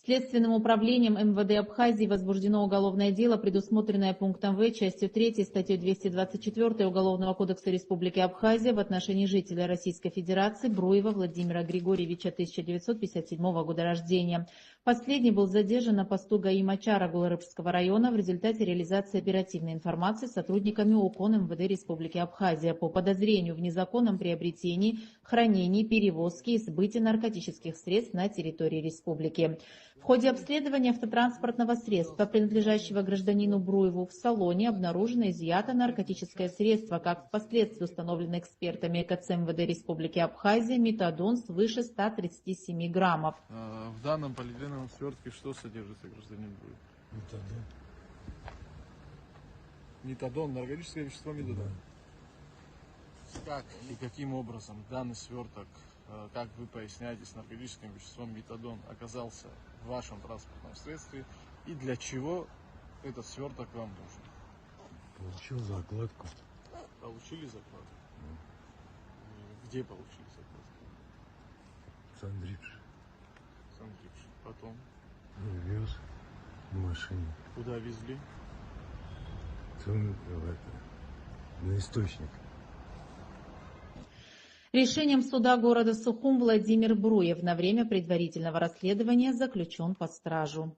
Следственным управлением МВД Абхазии возбуждено уголовное дело, предусмотренное пунктом В, частью 3 статьей 224 Уголовного кодекса Республики Абхазия в отношении жителя Российской Федерации Бруева Владимира Григорьевича, 1957 года рождения. Последний был задержан на посту ГАИ Мачара Гуларыбского района в результате реализации оперативной информации сотрудниками ОКОН МВД Республики Абхазия по подозрению в незаконном приобретении, хранении, перевозке и сбытии наркотических средств на территории республики. В ходе обследования автотранспортного средства, принадлежащего гражданину Бруеву, в салоне обнаружено изъято наркотическое средство, как впоследствии установлено экспертами ЭКЦ МВД Республики Абхазия, метадон свыше 137 граммов. В данном полиэтиленовом свертке что содержится, гражданин Бруев? Метадон. Метадон, наркотическое вещество метадон. Как и каким образом данный сверток, как вы поясняете, с наркотическим веществом метадон оказался в вашем транспортном средстве и для чего этот сверток вам нужен? Получил закладку. Получили закладку? Где получили закладку? Сандрипш. Сандрипш. Потом? Вез в машине. Куда везли? На источник. Решением суда города Сухум Владимир Бруев на время предварительного расследования заключен под стражу.